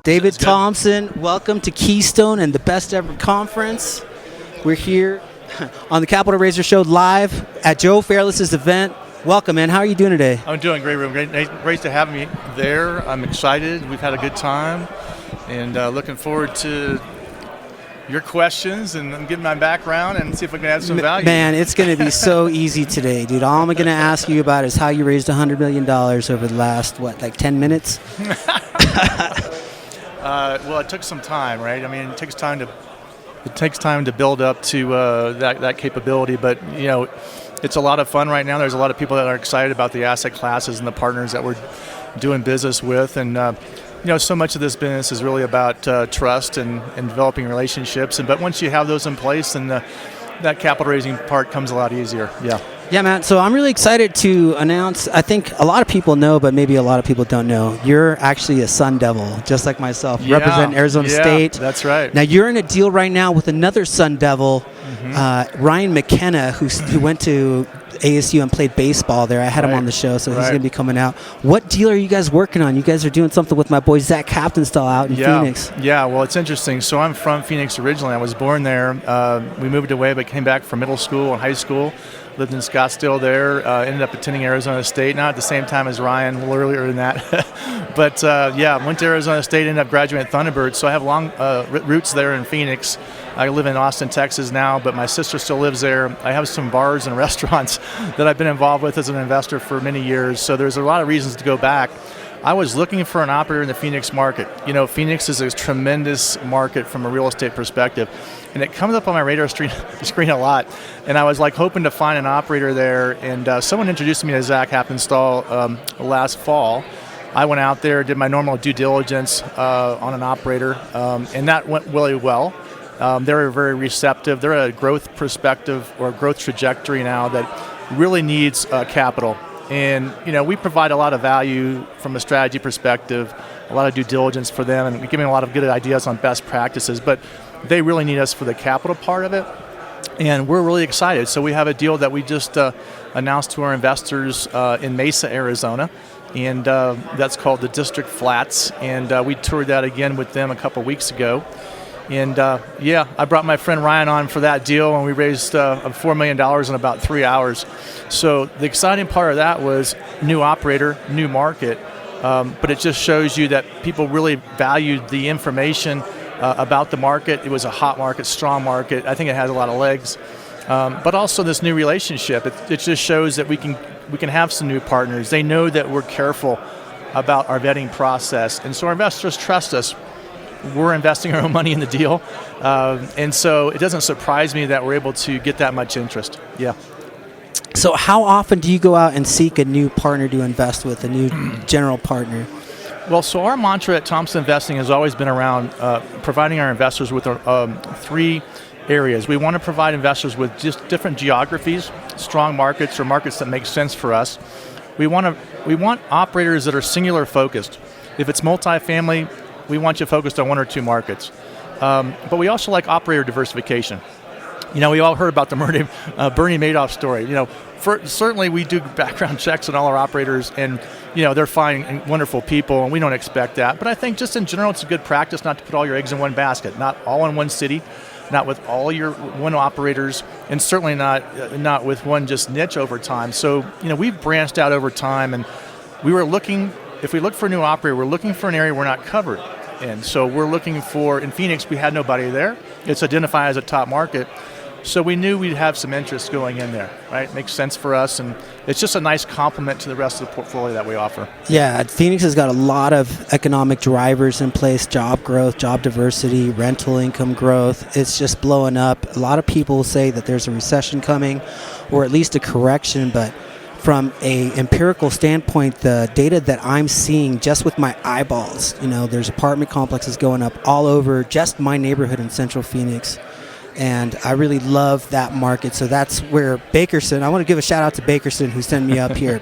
David Thompson, welcome to Keystone and the Best Ever Conference. We're here on the Capital Raiser Show live at Joe Fairless's event. Welcome, man. How are you doing today? I'm doing great. Great to have me there. I'm excited. We've had a good time, and looking forward to your questions and giving my background and see if we can add some value. Man, it's going to be so easy today, dude. All I'm going to ask you about is how you raised $100 million over the last, 10 minutes? Well, it took some time, right? I mean, it takes time to build up to that capability, but it's a lot of fun right now. There's a lot of people that are excited about the asset classes and the partners that we're doing business with, and so much of this business is really about trust and developing relationships. But once you have those in place, then that capital raising part comes a lot easier. Yeah, man. So I'm really excited to announce, I think a lot of people know, but maybe a lot of people don't know, you're actually a Sun Devil, just like myself, representing Arizona State. That's right. Now, you're in a deal right now with another Sun Devil, Ryan McKenna, who went to ASU and played baseball there. I had him on the show, so he's going to be coming out. What deal are you guys working on? You guys are doing something with my boy Zach Captainstall out in Phoenix. Yeah, well, it's interesting. So I'm from Phoenix originally. I was born there. We moved away, but came back for middle school and high school. Lived in Scottsdale there. Ended up attending Arizona State, not at the same time as Ryan, a little earlier than that. But went to Arizona State, ended up graduating at Thunderbird. So I have long roots there in Phoenix. I live in Austin, Texas now, but my sister still lives there. I have some bars and restaurants that I've been involved with as an investor for many years. So there's a lot of reasons to go back. I was looking for an operator in the Phoenix market. Phoenix is a tremendous market from a real estate perspective, and it comes up on my radar screen a lot. And I was hoping to find an operator there, and someone introduced me to Zach Happenstall last fall. I went out there, did my normal due diligence on an operator, and that went really well. They're very receptive. They're at a growth perspective or growth trajectory now that really needs capital. And, we provide a lot of value from a strategy perspective, a lot of due diligence for them, and we give them a lot of good ideas on best practices, but they really need us for the capital part of it. And we're really excited. So we have a deal that we just announced to our investors in Mesa, Arizona, and that's called the District Flats. And we toured that again with them a couple weeks ago. And I brought my friend Ryan on for that deal, and we raised $4 million in about 3 hours. So the exciting part of that was new operator, new market, but it just shows you that people really valued the information about the market. It was a hot market, strong market. I think it has a lot of legs, but also this new relationship. It just shows that we can have some new partners. They know that we're careful about our vetting process, and so our investors trust us. We're investing our own money in the deal, and so it doesn't surprise me that we're able to get that much interest. Yeah. So how often do you go out and seek a new partner to invest with, a new general partner? Well, so our mantra at Thompson Investing has always been around providing our investors with three areas. We want to provide investors with just different geographies, strong markets, or markets that make sense for us. We want operators that are singular focused. If it's multifamily, we want you focused on one or two markets. But we also like operator diversification. We all heard about the Bernie Madoff story. Certainly we do background checks on all our operators, and they're fine and wonderful people, and we don't expect that. But I think just in general, it's a good practice not to put all your eggs in one basket, not all in one city, not with all your one operators, and certainly not with one just niche over time. So we've branched out over time, and if we look for a new operator, we're looking for an area we're not covered in. So we're looking for, in Phoenix, we had nobody there. It's identified as a top market. So we knew we'd have some interest going in there, right? Makes sense for us, and it's just a nice complement to the rest of the portfolio that we offer. Yeah, Phoenix has got a lot of economic drivers in place, job growth, job diversity, rental income growth. It's just blowing up. A lot of people say that there's a recession coming, or at least a correction, but from a empirical standpoint, the data that I'm seeing just with my eyeballs, there's apartment complexes going up all over just my neighborhood in Central Phoenix. And I really love that market. So that's where Bakerson, I want to give a shout out to Bakerson who sent me up here.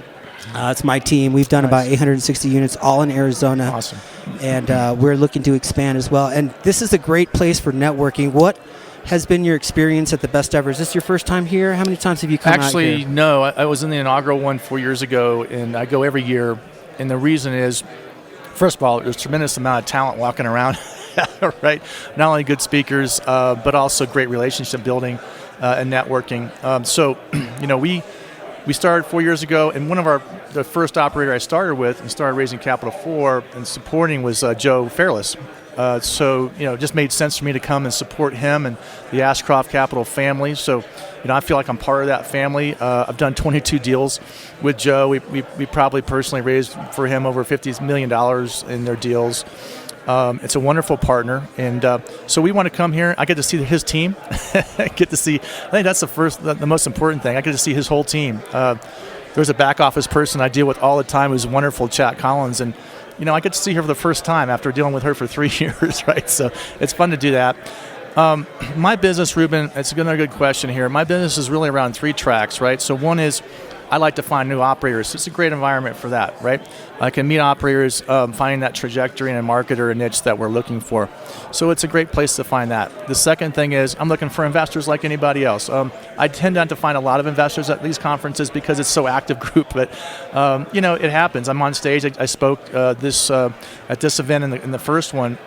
It's my team. We've done about 860 units all in Arizona. Awesome. And we're looking to expand as well. And this is a great place for networking. What has been your experience at the Best Ever? Is this your first time here? How many times have you come out here? Actually, no. I was in the inaugural one 4 years ago, and I go every year. And the reason is, First of all, there's a tremendous amount of talent walking around, right? Not only good speakers, but also great relationship building and networking. So, we started 4 years ago, and the first operator I started with and started raising capital for and supporting was Joe Fairless. So, it just made sense for me to come and support him and the Ashcroft Capital family. So, I feel like I'm part of that family. I've done 22 deals with Joe. We probably personally raised for him over $50 million in their deals. It's a wonderful partner, and so we want to come here. I get to see his team. I think that's the most important thing. I get to see his whole team. There's a back office person I deal with all the time who's wonderful, Chat Collins, and I get to see her for the first time after dealing with her for 3 years, right? So it's fun to do that. My business, Ruben, it's another good question here. My business is really around 3 tracks, right? So one is I like to find new operators. It's a great environment for that, right? I can meet operators, finding that trajectory in a market or a niche that we're looking for. So it's a great place to find that. The second thing is I'm looking for investors like anybody else. I tend not to find a lot of investors at these conferences because it's so active group, but it happens. I'm on stage. I spoke at this event in the first one.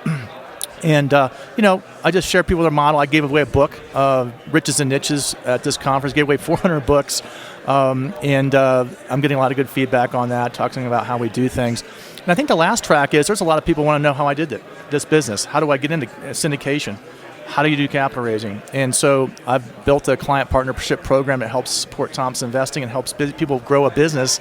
And, I just share people their model. I gave away a book, Riches and Niches, at this conference. Gave away 400 books. I'm getting a lot of good feedback on that, talking about how we do things. And I think the last track is there's a lot of people want to know how I did this business. How do I get into syndication? How do you do capital raising? And so I've built a client partnership program that helps support Thompson Investing and helps people grow a business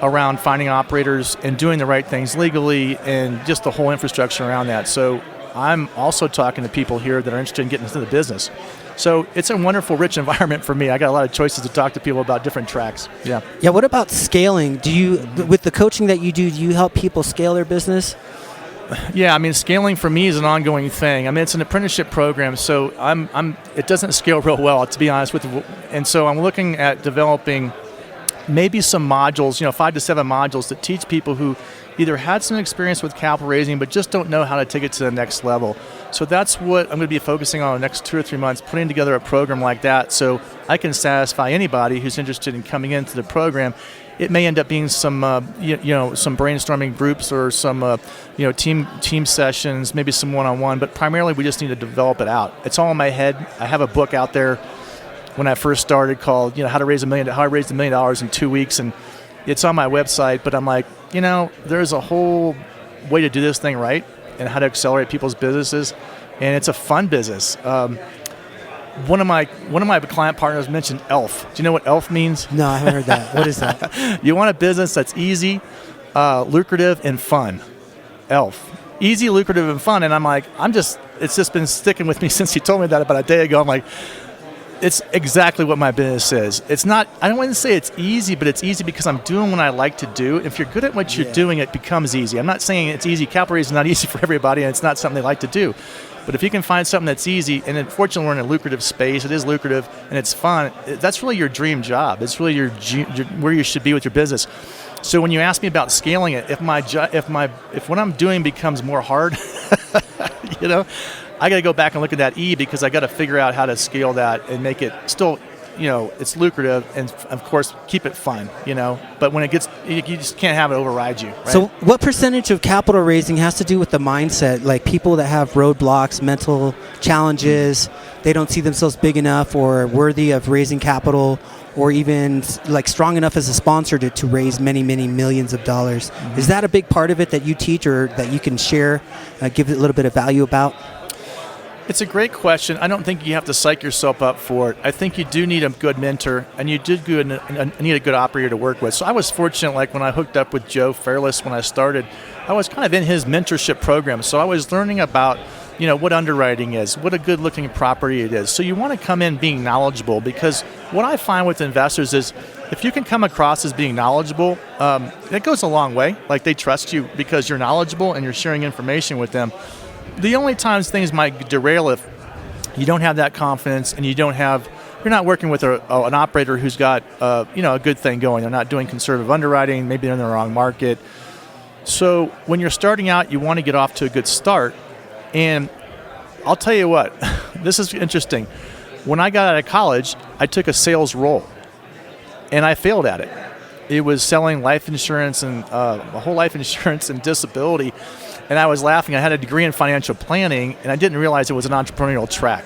around finding operators and doing the right things legally and just the whole infrastructure around that. So I'm also talking to people here that are interested in getting into the business. So it's a wonderful, rich environment for me. I got a lot of choices to talk to people about different tracks. Yeah. Yeah. What about scaling? With the coaching that you do you help people scale their business? Yeah, scaling for me is an ongoing thing. It's an apprenticeship program, so it doesn't scale real well, to be honest with you. And so I'm looking at developing maybe some modules, 5 to 7 modules that teach people who either had some experience with capital raising but just don't know how to take it to the next level. So that's what I'm going to be focusing on the next 2 or 3 months, putting together a program like that so I can satisfy anybody who's interested in coming into the program. It may end up being some some brainstorming groups or some team sessions, maybe some one-on-one, but primarily we just need to develop it out. It's all in my head. I have a book out there when I first started called how I raised $1 million in 2 weeks, and it's on my website, but I'm like, there's a whole way to do this thing right and how to accelerate people's businesses, and it's a fun business. One of my client partners mentioned ELF. Do you know what ELF means? No, I haven't heard that. What is that? You want a business that's easy, lucrative, and fun. ELF. Easy, lucrative, and fun. And I'm like, it's just been sticking with me since he told me that about a day ago. I'm like, it's exactly what my business is. It's not, I don't want to say it's easy, but it's easy because I'm doing what I like to do. If you're good at what you're doing, it becomes easy. I'm not saying it's easy. Capital raising is not easy for everybody, and it's not something they like to do. But if you can find something that's easy, and unfortunately we're in a lucrative space, it is lucrative, and it's fun, that's really your dream job. It's really your where you should be with your business. So when you ask me about scaling it, if what I'm doing becomes more hard, I got to go back and look at that E, because I got to figure out how to scale that and make it still, it's lucrative, and of course keep it fun, But when it gets, you just can't have it override you. Right? So what percentage of capital raising has to do with the mindset? Like people that have roadblocks, mental challenges, they don't see themselves big enough or worthy of raising capital, or even like strong enough as a sponsor to raise many, many millions of dollars. Mm-hmm. Is that a big part of it that you teach or that you can share, give it a little bit of value about? It's a great question. I don't think you have to psych yourself up for it. I think you do need a good mentor, and you need a good operator to work with. So I was fortunate, like when I hooked up with Joe Fairless when I started, I was kind of in his mentorship program. So I was learning about, what underwriting is, what a good-looking property it is. So you want to come in being knowledgeable, because what I find with investors is if you can come across as being knowledgeable, it goes a long way. Like they trust you because you're knowledgeable and you're sharing information with them. The only times things might derail if you don't have that confidence and you're not working with an operator who's got a good thing going. They're not doing conservative underwriting. Maybe they're in the wrong market. So when you're starting out, you want to get off to a good start. And I'll tell you what, this is interesting. When I got out of college, I took a sales role, and I failed at it. it was selling life insurance and whole life insurance and disability. And I was laughing. I had a degree in financial planning, and I didn't realize it was an entrepreneurial track.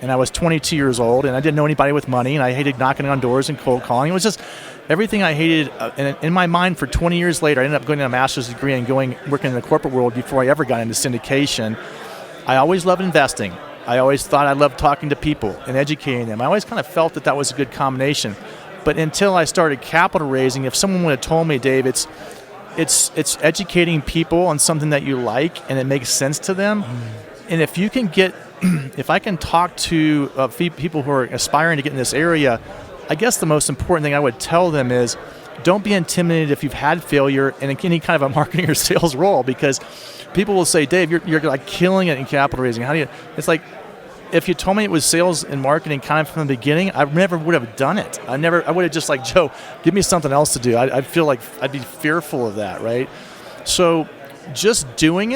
And I was 22 years old, and I didn't know anybody with money, and I hated knocking on doors and cold calling. It was just everything I hated. And in my mind, for 20 years later, I ended up going to a master's degree and working in the corporate world before I ever got into syndication. I always loved investing. I always thought I loved talking to people and educating them. I always kind of felt that was a good combination. But until I started capital raising, if someone would have told me, Dave, it's educating people on something that you like and it makes sense to them. And if you can if I can talk to people who are aspiring to get in this area, I guess the most important thing I would tell them is don't be intimidated if you've had failure in any kind of a marketing or sales role, because people will say, Dave, you're like killing it in capital raising. How do you? It's like, if you told me it was sales and marketing kind of from the beginning, I never would have done it. I would have just like, Joe, give me something else to do. I feel like I'd be fearful of that, right? So just doing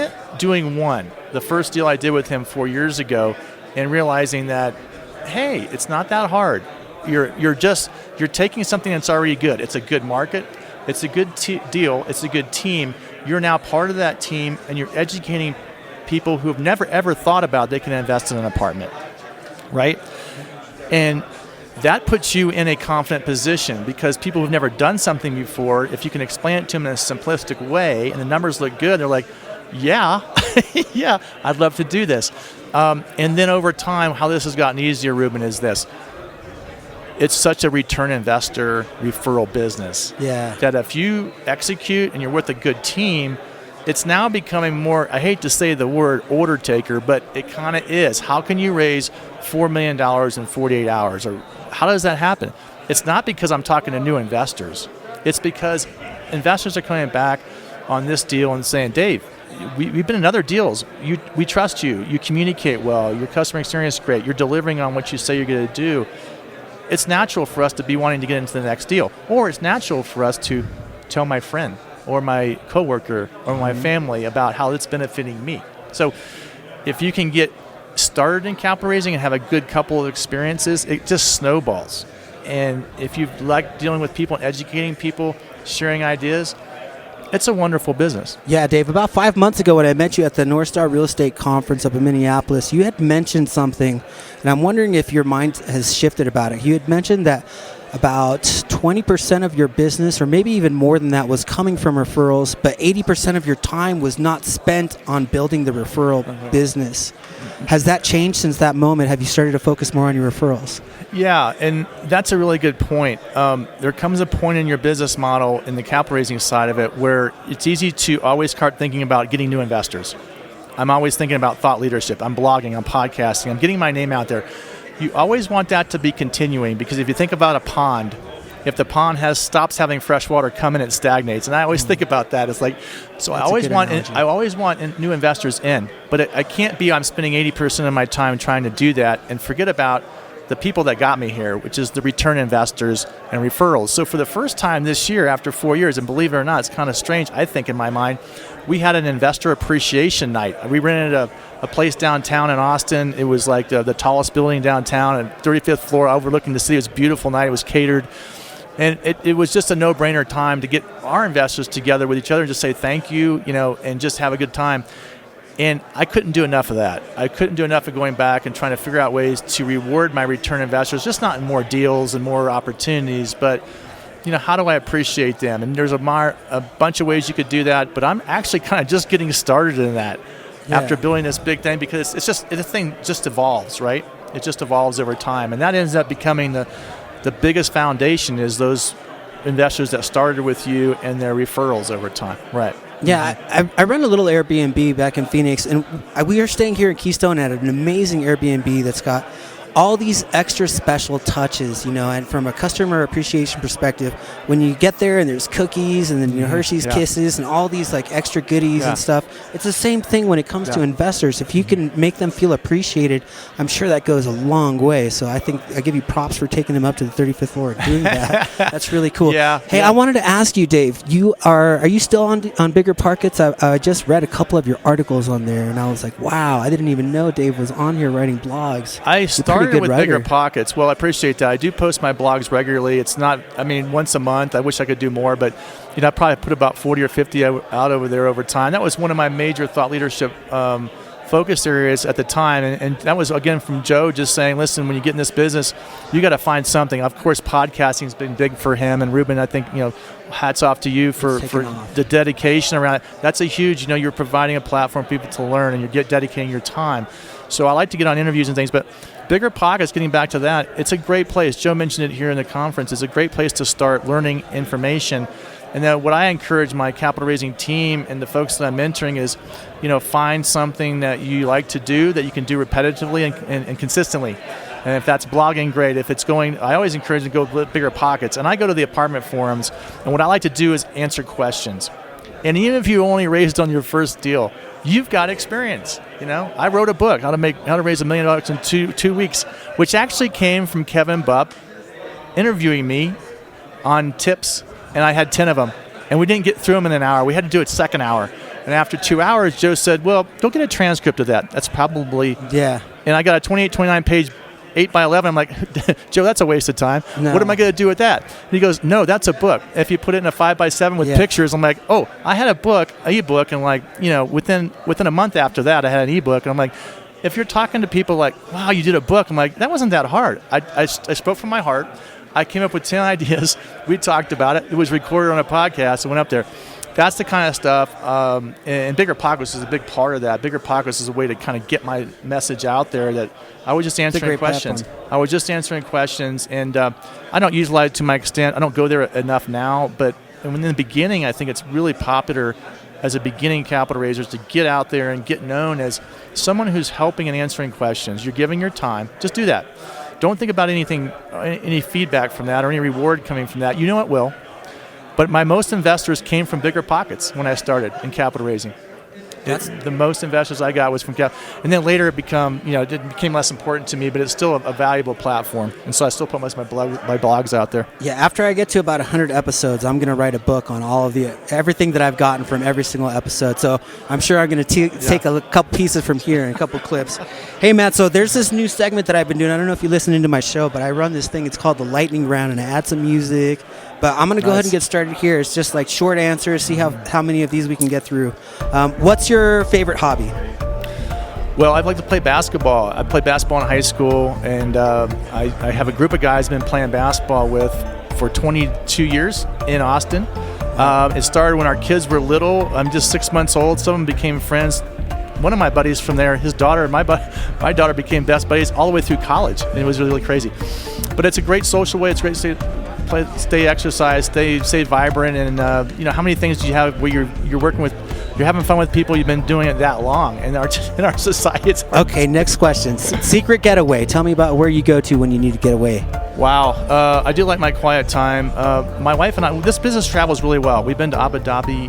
one, the first deal I did with him 4 years ago, and realizing that, hey, it's not that hard. You're taking something that's already good. It's a good market. It's a good deal. It's a good team. You're now part of that team, and you're educating people who have never ever thought about they can invest in an apartment, right? And that puts you in a confident position, because people who've never done something before, if you can explain it to them in a simplistic way and the numbers look good, they're like, yeah, yeah, I'd love to do this. And then over time, how this has gotten easier, Ruben, is this. It's such a return investor referral business that if you execute and you're with a good team, it's now becoming more, I hate to say the word order taker, but it kind of is. How can you raise $4 million in 48 hours? Or how does that happen? It's not because I'm talking to new investors. It's because investors are coming back on this deal and saying, Dave, we've been in other deals. We trust you. You communicate well. Your customer experience is great. You're delivering on what you say you're going to do. It's natural for us to be wanting to get into the next deal. Or it's natural for us to tell my friend or my coworker or my family about how it's benefiting me. So if you can get started in capital raising and have a good couple of experiences, it just snowballs. And if you like dealing with people and educating people, sharing ideas, it's a wonderful business. Yeah, Dave, about 5 months ago when I met you at the North Star Real Estate Conference up in Minneapolis, you had mentioned something, and I'm wondering if your mind has shifted about it. You had mentioned that about 20% of your business, or maybe even more than that, was coming from referrals, but 80% of your time was not spent on building the referral business. Has that changed since that moment? Have you started to focus more on your referrals? Yeah, and that's a really good point. There comes a point in your business model in the capital raising side of it where it's easy to always start thinking about getting new investors. I'm always thinking about thought leadership. I'm blogging, I'm podcasting, I'm getting my name out there. You always want that to be continuing, because if you think about a pond, if the pond stops having fresh water come in, it stagnates. And I always think about that. It's like, so I always want new investors in, but I can't be, I'm spending 80% of my time trying to do that and forget about the people that got me here, which is the return investors and referrals. So for the first time this year, after 4 years, and believe it or not, it's kind of strange, I think, in my mind, we had an investor appreciation night. We rented a place downtown in Austin. It was like the tallest building downtown, and 35th floor overlooking the city. It was a beautiful night. It was catered. And it was just a no-brainer time to get our investors together with each other and just say thank you, and just have a good time. And I couldn't do enough of that. I couldn't do enough of going back and trying to figure out ways to reward my return investors, just not in more deals and more opportunities, but how do I appreciate them? And there's a bunch of ways you could do that, but I'm actually kind of just getting started in that after building this big thing, because the thing just evolves, right? It just evolves over time. And that ends up becoming the biggest foundation is those investors that started with you and their referrals over time. Right. Yeah, I run a little Airbnb back in Phoenix, and we are staying here in Keystone at an amazing Airbnb that's got all these extra special touches, and from a customer appreciation perspective, when you get there and there's cookies and then Hershey's Kisses and all these like extra goodies and stuff, it's the same thing when it comes to investors. If you can make them feel appreciated, I'm sure that goes a long way. So I think I give you props for taking them up to the 35th floor and doing that. That's really cool. Hey, I wanted to ask you, Dave, are you still on Bigger Pockets? I just read a couple of your articles on there, and I was like, wow, I didn't even know Dave was on here writing blogs. I started pretty good with writer. Bigger Pockets. Well, I appreciate that. I do post my blogs regularly. It's not, once a month. I wish I could do more, but I probably put about 40 or 50 out over there over time. That was one of my major thought leadership focus areas at the time, and that was again from Joe just saying, listen, when you get in this business, you got to find something. Of course, podcasting has been big for him, and Ruben, I think hats off to you for the dedication around it. That's a huge, you're providing a platform for people to learn, and you're dedicating your time. So I like to get on interviews and things, but Bigger Pockets, getting back to that, it's a great place. Joe mentioned it here in the conference. It's a great place to start learning information. And then what I encourage my capital raising team and the folks that I'm mentoring is, find something that you like to do that you can do repetitively and consistently. And if that's blogging, great. If it's I always encourage them to go with Bigger Pockets. And I go to the apartment forums, and what I like to do is answer questions. And even if you only raised on your first deal, you've got experience. I wrote a book, How to Raise $1 million in two weeks, which actually came from Kevin Bupp interviewing me on tips. And I had 10 of them. And we didn't get through them in an hour. We had to do it second hour. And after 2 hours, Joe said, well, go get a transcript of that. That's probably... Yeah. And I got a 28, 29-page 8x11. I'm like, Joe, that's a waste of time. No. What am I going to do with that? And he goes, no, that's a book. If you put it in a 5x7 with pictures, I'm like, oh, I had an ebook. And within a month after that, I had an ebook. And I'm like, if you're talking to people like, wow, you did a book. I'm like, that wasn't that hard. I spoke from my heart. I came up with 10 ideas. We talked about it. It was recorded on a podcast and went up there. That's the kind of stuff. And Bigger Pockets is a big part of that. Bigger Pockets is a way to kind of get my message out there that I was just answering questions. Platform. I was just answering questions, and I don't utilize it to my extent. I don't go there enough now, but in the beginning, I think it's really popular as a beginning capital raisers to get out there and get known as someone who's helping and answering questions. You're giving your time. Just do that. Don't think about anything, any feedback from that or any reward coming from that. It will. But my most investors came from Bigger Pockets when I started in capital raising. The most investors I got was from capital. And then later it became less important to me, but it's still a valuable platform. And so I still put most of my blogs out there. Yeah, after I get to about 100 episodes, I'm going to write a book on everything that I've gotten from every single episode. So I'm sure I'm going to take a couple pieces from here and a couple clips. Hey, Matt, so there's this new segment that I've been doing. I don't know if you're listening to my show, but I run this thing. It's called the Lightning Round, and I add some music. But I'm going to go ahead and get started here. It's just like short answers, see how many of these we can get through. What's your favorite hobby? Well, I'd like to play basketball. I played basketball in high school, and I have a group of guys I've been playing basketball with for 22 years in Austin. It started when our kids were little. I'm just 6 months old. Some of them became friends. One of my buddies from there, his daughter, my daughter became best buddies all the way through college, and it was really, really crazy. But it's a great social way. It's great to stay exercise, stay vibrant, and how many things do you have where you're working with, you're having fun with people, you've been doing it that long in our society. Okay, next question. Secret getaway. Tell me about where you go to when you need to get away. Wow, I do like my quiet time. My wife and I, this business travels really well. We've been to Abu Dhabi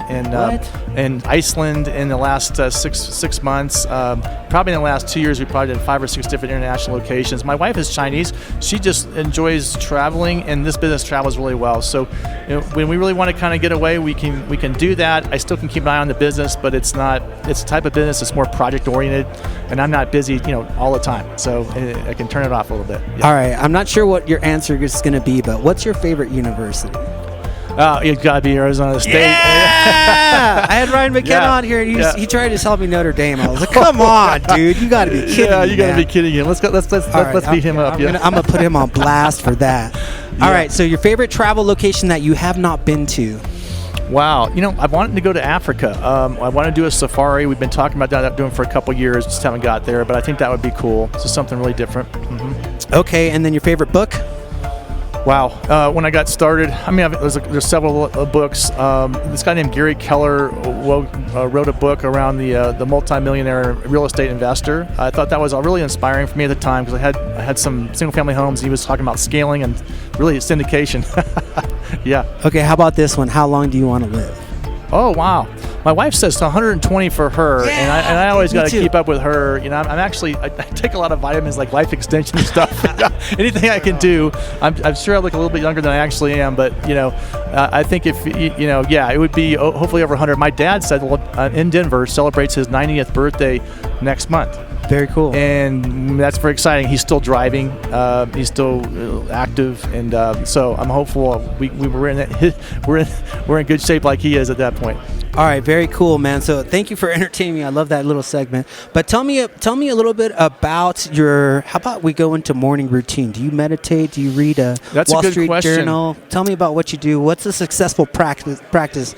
and Iceland in the last 6 months. Probably in the last 2 years, we probably did 5 or 6 different international locations. My wife is Chinese. She just enjoys traveling, and this business travels really well. So when we really want to kind of get away, we can do that. I still can keep an eye on the business, but it's a type of business that's more project oriented, and I'm not busy all the time. So I can turn it off a little bit. Yeah. All right, I'm not sure what your answer is going to be, but what's your favorite university? It's got to be Arizona State. Yeah! I had Ryan McKenna on here, and he tried to sell me Notre Dame. I was like, "Come on, dude, you got to be kidding me!" Yeah, you got to be kidding him. Let's beat him up. I'm gonna put him on blast for that. Yeah. All right, so your favorite travel location that you have not been to? Wow, I've wanted to go to Africa. I want to do a safari. We've been talking about that doing for a couple years, just haven't got there. But I think that would be cool. So something really different. Mm-hmm. Okay, and then your favorite book? Wow. When I got started, there's several books. This guy named Gary Keller wrote a book around the multimillionaire real estate investor. I thought that was really inspiring for me at the time because I had some single family homes. He was talking about scaling and really syndication. Yeah. Okay, how about this one? How long do you want to live? Oh, wow. My wife says 120 for her, and I always got to keep up with her. I take a lot of vitamins like life extension stuff. Anything I can do. I'm sure I look a little bit younger than I actually am, but I think if it would be hopefully over 100. My dad said, in Denver, celebrates his 90th birthday next month. Very cool. And that's very exciting. He's still driving. He's still active, and so I'm hopeful. We're in good shape like he is at that point. All right, very cool, man. So thank you for entertaining me. I love that little segment. But tell me a little bit about how about we go into morning routine? Do you meditate? Do you read That's Wall a good Street question. Journal? Tell me about what you do. What's a successful practice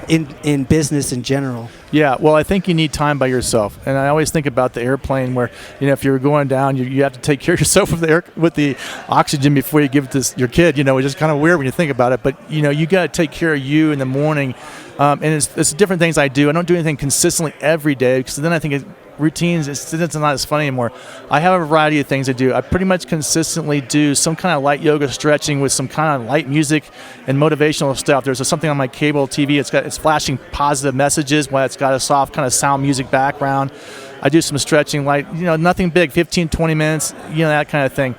in business in general? Yeah, well, I think you need time by yourself, and I always think about the airplane where, if you're going down, you have to take care of yourself with the oxygen before you give it to your kid. It's just kind of weird when you think about it, but you got to take care of you in the morning, and it's different things I do. I don't do anything consistently every day because then I think routines, it's not as funny anymore. I have a variety of things I do. I pretty much consistently do some kind of light yoga stretching with some kind of light music and motivational stuff. There's something on my cable TV. It's flashing positive messages while it's got a soft kind of sound music background. I do some stretching, nothing big, 15, 20 minutes, that kind of thing.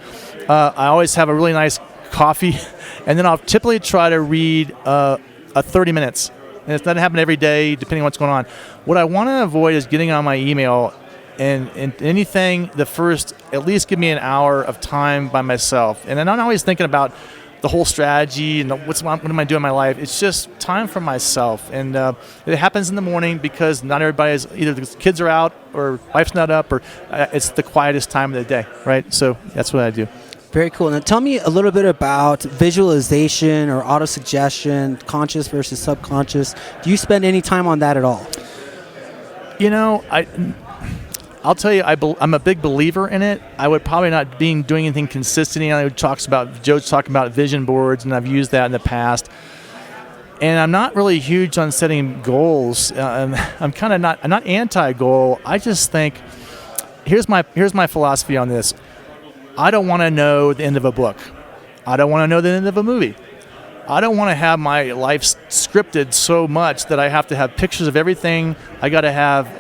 I always have a really nice coffee, and then I'll typically try to read 30 minutes. And it doesn't happen every day, depending on what's going on. What I want to avoid is getting on my email and anything at least give me an hour of time by myself. And I'm not always thinking about the whole strategy and what am I doing in my life. It's just time for myself. And it happens in the morning because not everybody's, either the kids are out or wife's not up, or it's the quietest time of the day, right? So that's what I do. Very cool. Now tell me a little bit about visualization or auto-suggestion, conscious versus subconscious. Do you spend any time on that at all? I'll tell you, I'm a big believer in it. I would probably not be doing anything consistent. Joe's talking about vision boards, and I've used that in the past. And I'm not really huge on setting goals. I'm not anti-goal. I just think, here's my philosophy on this. I don't want to know the end of a book. I don't want to know the end of a movie. I don't want to have my life scripted so much that I have to have pictures of everything. I got to have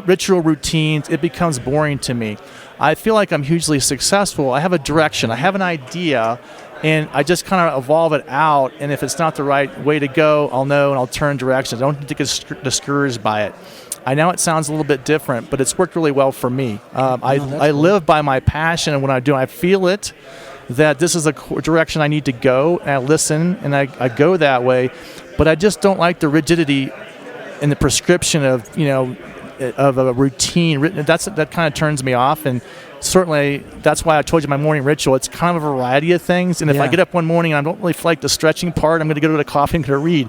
ritual routines. It becomes boring to me. I feel like I'm hugely successful. I have a direction. I have an idea, and I just kind of evolve it out. And if it's not the right way to go, I'll know and I'll turn directions. I don't need to get discouraged by it. I know it sounds a little bit different, but it's worked really well for me. I live by my passion, and when I do, I feel it, that this is a direction I need to go, and I listen, and I go that way. But I just don't like the rigidity and the prescription of a routine. That kind of turns me off, and certainly that's why I told you my morning ritual. It's kind of a variety of things, and if I get up one morning and I don't really feel like the stretching part, I'm going to go to the coffee and go to read.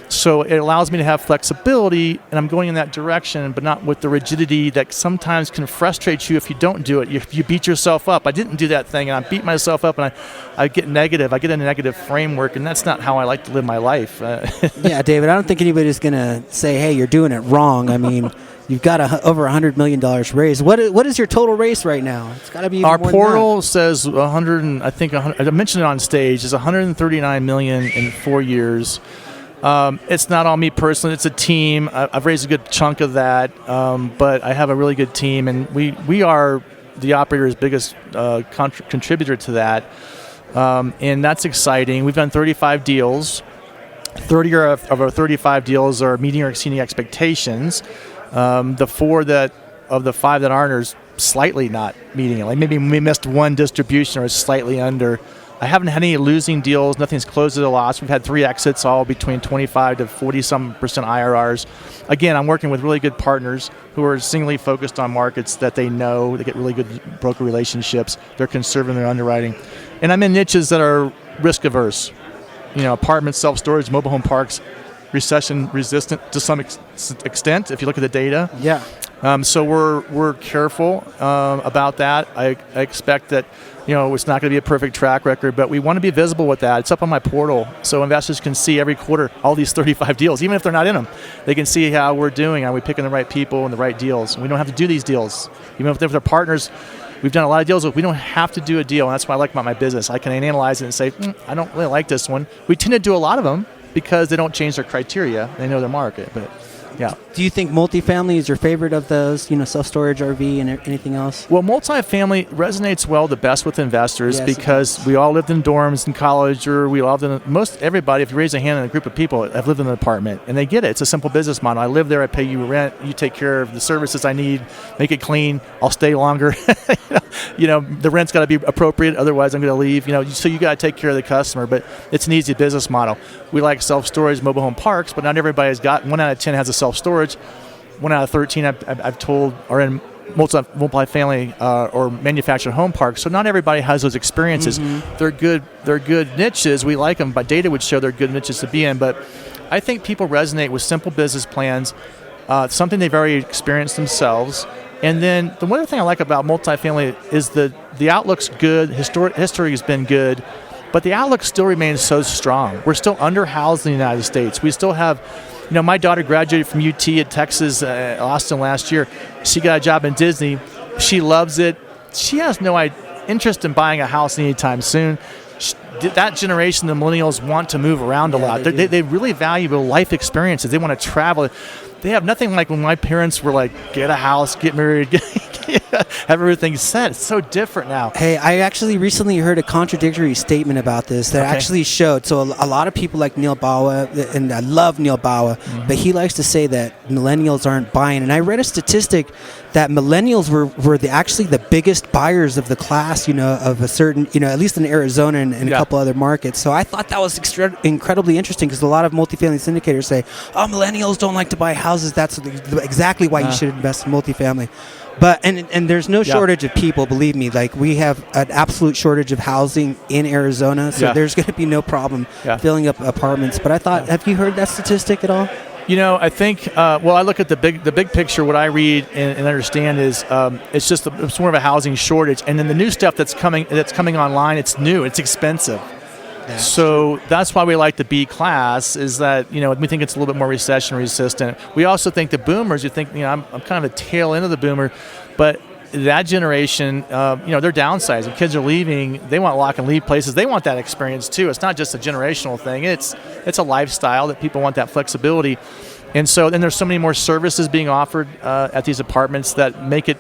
So it allows me to have flexibility, and I'm going in that direction, but not with the rigidity that sometimes can frustrate you if you don't do it. You beat yourself up. I didn't do that thing, and I beat myself up, and I get negative. I get in a negative framework, and that's not how I like to live my life. Yeah, David, I don't think anybody's going to say, hey, you're doing it wrong. I mean, you've got over $100 million raised. What is your total raise right now? It's got to be even our more portal than that. Says 100. I think 100, I mentioned it on stage. Is 139 million in 4 years. It's not all me personally. It's a team. I've raised a good chunk of that, but I have a really good team, and we are the operator's biggest contributor to that, and that's exciting. We've done 35 deals. 30 of our 35 deals are meeting or exceeding expectations. The 5 that aren't are slightly not meeting it. Like maybe we missed one distribution or slightly under. I haven't had any losing deals. Nothing's closed at a loss. We've had 3 exits, all between 25 to 40-some% IRRs. Again, I'm working with really good partners who are singly focused on markets that they know. They get really good broker relationships. They're conservative in their underwriting. And I'm in niches that are risk averse. Apartments, self-storage, mobile home parks, recession resistant to some extent, if you look at the data. Yeah. So we're careful about that. I expect that it's not going to be a perfect track record, but we want to be visible with that. It's up on my portal, so investors can see every quarter all these 35 deals, even if they're not in them. They can see how we're doing. Are we picking the right people and the right deals? We don't have to do these deals, even if they're partners. We've done a lot of deals. We don't have to do a deal, and that's what I like about my business. I can analyze it and say, I don't really like this one. We tend to do a lot of them because they don't change their criteria. They know their market, but. Yeah. Do you think multifamily is your favorite of those, self-storage, RV, and anything else? Well, multifamily resonates well the best with investors because we all lived in dorms in college, or we all lived in everybody, if you raise a hand in a group of people, have lived in an apartment, and they get it. It's a simple business model. I live there, I pay you rent, you take care of the services I need, make it clean, I'll stay longer. The rent's got to be appropriate, otherwise I'm going to leave. So you got to take care of the customer, but it's an easy business model. We like self-storage, mobile home parks, but not everybody's got. 1 out of 10 has a self-storage. 1 out of 13, I've told, are in multifamily or manufactured home parks. So not everybody has those experiences. Mm-hmm. They're good niches. We like them, but data would show they're good niches to be in. But I think people resonate with simple business plans, something they've already experienced themselves. And then the one other thing I like about multifamily is the outlook's good. History has been good, but the outlook still remains so strong. We're still underhoused in the United States. We still have, my daughter graduated from UT at Texas, Austin last year. She got a job in Disney. She loves it. She has no interest in buying a house anytime soon. That generation, the millennials, want to move around a lot. They really value life experiences. They want to travel. They have nothing like when my parents were like, get a house, get married, have everything set. It's so different now. Hey, I actually recently heard a contradictory statement about this that actually showed. So a lot of people like Neil Bawa, and I love Neil Bawa, but he likes to say that millennials aren't buying. And I read a statistic that millennials were actually the biggest buyers of the class, of a certain, at least in Arizona and a couple other markets. So I thought that was incredibly interesting because a lot of multifamily syndicators say, millennials don't like to buy houses. That's exactly why you should invest in multifamily. But and there's no shortage of people, believe me. Like, we have an absolute shortage of housing in Arizona, so there's going to be no problem filling up apartments. But I thought, have you heard that statistic at all? I think, I look at the big picture. What I read and understand is it's more of a housing shortage. And then the new stuff that's coming online, it's new, it's expensive. So that's why we like the B class, is that, we think it's a little bit more recession resistant. We also think the boomers, I'm kind of a tail end of the boomer, but that generation, they're downsizing. Kids are leaving. They want lock and leave places. They want that experience too. It's not just a generational thing. It's a lifestyle that people want that flexibility. And so then there's so many more services being offered at these apartments that make it,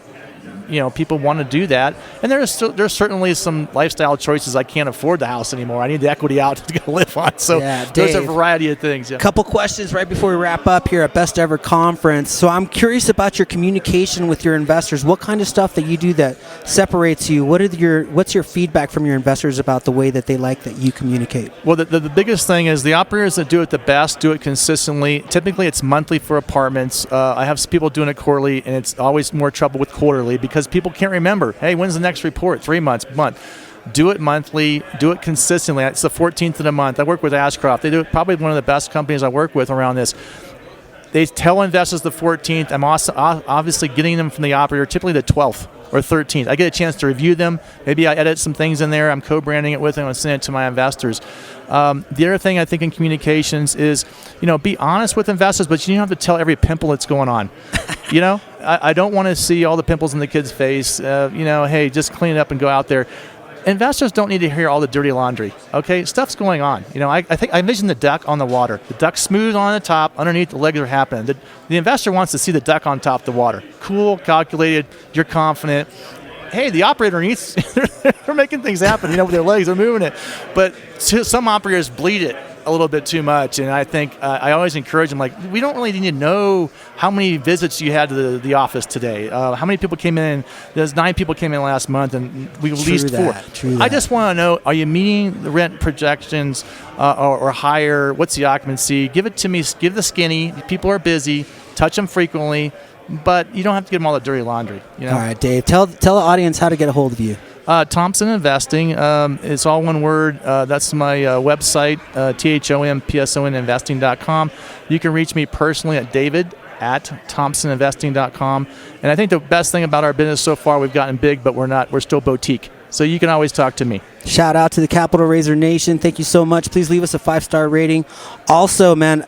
people want to do that. And there's certainly some lifestyle choices. I can't afford the house anymore. I need the equity out to go live on. So there's a variety of things. Couple questions right before we wrap up here at Best Ever Conference. So I'm curious about your communication with your investors. What kind of stuff that you do that separates you? What's your feedback from your investors about the way that they like that you communicate? Well, the biggest thing is the operators that do it the best do it consistently. Typically, it's monthly for apartments. I have people doing it quarterly, and it's always more trouble with quarterly because people can't remember. Hey, when's the next report? 3 months, month. Do it monthly. Do it consistently. It's the 14th of the month. I work with Ashcroft. They do it, probably one of the best companies I work with around this. They tell investors the 14th. I'm also obviously getting them from the operator, typically the 12th or 13th. I get a chance to review them. Maybe I edit some things in there. I'm co-branding it with them and send it to my investors. The other thing I think in communications is, be honest with investors, but you don't have to tell every pimple that's going on. I don't want to see all the pimples in the kid's face. Hey, just clean it up and go out there. Investors don't need to hear all the dirty laundry. Okay, stuff's going on. I think I envision the duck on the water. The duck's smooth on the top. Underneath, the legs are happening. The investor wants to see the duck on top of the water. Cool, calculated. You're confident. Hey, the operator needs. They're making things happen. With their legs, they're moving it. But some operators bleed it a little bit too much, and I think I always encourage them, we don't really need to know how many visits you had to the office today, how many people came in. There's 9 people came in last month, and we released 4. I just want to know, are you meeting the rent projections or higher? What's the occupancy? Give it to me. Give the skinny. People are busy. Touch them frequently, but you don't have to give them all the dirty laundry. All right, Dave, tell the audience how to get a hold of you. Thompson Investing. It's all one word. That's my website, ThompsonInvesting.com. You can reach me personally at david@thompsoninvesting.com. And I think the best thing about our business so far, we've gotten big, but we're still boutique. So you can always talk to me. Shout out to the Capital Raiser Nation. Thank you so much. Please leave us a 5-star rating. Also, man,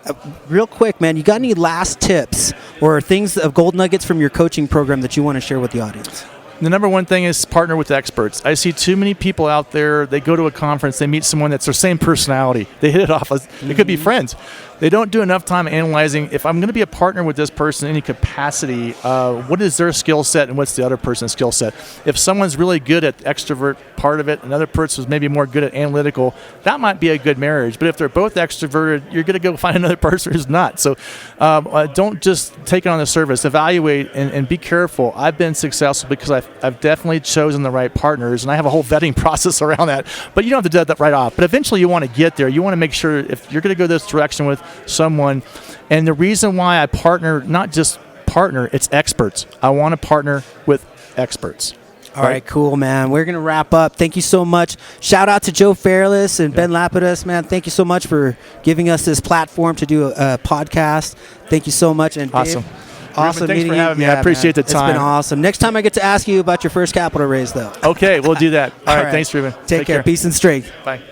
real quick, man, you got any last tips or things of gold nuggets from your coaching program that you want to share with the audience? The number one thing is partner with experts. I see too many people out there, they go to a conference, they meet someone that's their same personality. They hit it off. It could be friends. They don't do enough time analyzing, if I'm going to be a partner with this person in any capacity, what is their skill set and what's the other person's skill set? If someone's really good at the extrovert part of it, another person's maybe more good at analytical, that might be a good marriage. But if they're both extroverted, you're going to go find another person who's not. So don't just take it on the surface. Evaluate and be careful. I've been successful because I've definitely chosen the right partners, and I have a whole vetting process around that. But you don't have to do that right off. But eventually you want to get there. You want to make sure if you're going to go this direction with someone, and the reason why I partner, not just partner, it's experts. I want to partner with experts. All right, cool, man. We're going to wrap up. Thank you so much. Shout out to Joe Fairless and Ben Lapidus, man. Thank you so much for giving us this platform to do a podcast. Thank you so much. And awesome. Dave, awesome Ruben, thanks for having me. Yeah, I appreciate the time. It's been awesome. Next time I get to ask you about your first capital raise, though. Okay, we'll do that. All right. Thanks, Ruben. Take care. Peace and strength. Bye.